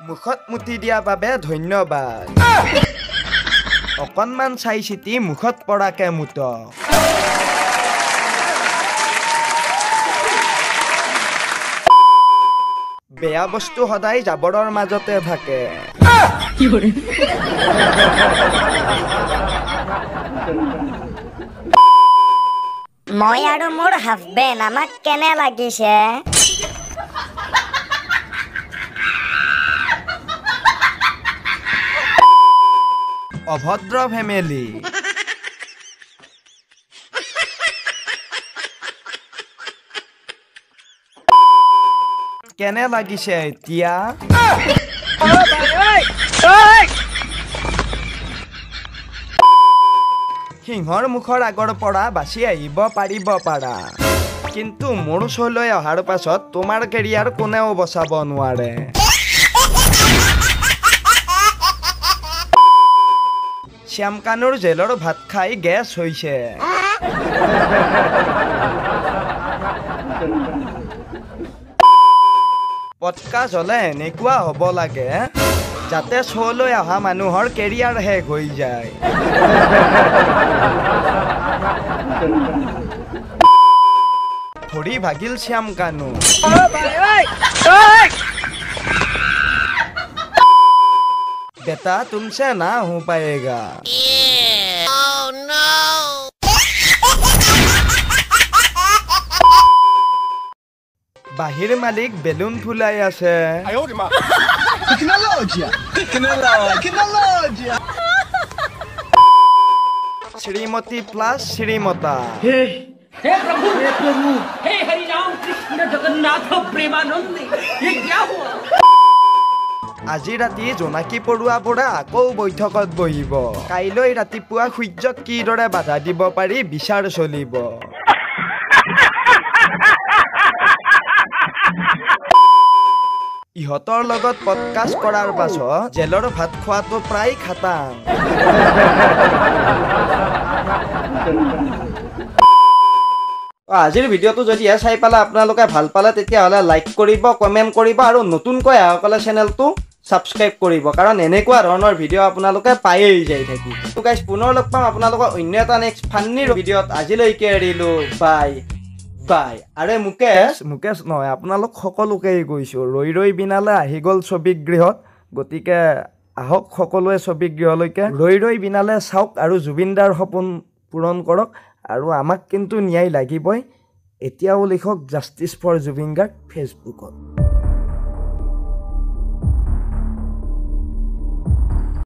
মুখত মুতি দিয়া বাবে ধন্যবাদ অকণমান চাই চিতি মুখত পৰাকে মুত বেয়া বস্তু সদায় জাবৰৰ মাজতে থাকে মই আৰু মোৰ হাজবেণ্ড আমাক কেনে লাগিছে অভদ্ৰ ফেমিলি কেনে লাগিছে এতিয়া সিংহৰ মুখৰ আগৰ পৰা বাচি আহিব পাৰিব পাৰা কিন্তু মোৰ ওচৰলৈ অহাৰ পাছত তোমাৰ কেৰিয়াৰ কোনেও বচাব নোৱাৰে শ্যামকানুৰ জেলৰ ভাত খাই গেছ হৈছে পডকাষ্ট হ'লে এনেকুৱা হ'ব লাগে যাতে শ্ব'লৈ অহা মানুহৰ কেৰিয়াৰ শেষ হৈ যায় ভৰি ভাগিল শ্যামকানু बेटा तुमसे ना हो पाएगा बाहिर मालिक बेलून फुलाई আছে श्रीमती प्लस श्रीमता हे प्रभु हे हरि राम कृष्ण जगन्नाथ प्रेमानंद ये क्या हुआ আজি ৰাতি জোনাকী পৰুৱা পৰা আকৌ বৈঠকত বহিব কাইলৈ ৰাতিপুৱা সূৰ্যক কিদৰে বাধা দিব পাৰি বিচাৰ চলিব ইহঁতৰ লগত পডকাষ্ট কৰাৰ পাছত জেলৰ ভাত খোৱাটো প্ৰায় খাটাং আজিৰ ভিডিঅ'টো যদি চাই পালে আপোনালোকে ভাল পালে তেতিয়াহ'লে লাইক কৰিব কমেণ্ট কৰিব আৰু নতুনকৈ আহকলে চেনেলটো সাবস্ক্ৰাইব কৰিব কাৰণ এনেকুৱা ধৰণৰ ভিডিঅ' আপোনালোকে পায়েই যাই থাকি তো গাইস পুনৰ লগ পাম আপোনালোকক অন্য এটা নেক্সট ফান্নি ভিডিঅ'ত আজিলৈকে এৰিলো বাই বাই আৰে মুকেশ নহয় আপোনালোক সকলোকেই কৈছো ৰৈ ৰৈ বিনালে আহি গ'ল ছবিগৃহত গতিকে আহক সকলোৱে ছবিগৃহলৈকে ৰৈ ৰৈ বিনালে চাওক আৰু জুবিনদাৰ সপোন পূৰণ কৰক আৰু আমাক কিন্তু ন্যায় লাগিবই এতিয়াও লিখক জাষ্টিছ ফৰ জুবিন গাৰ্গ ফেচবুকত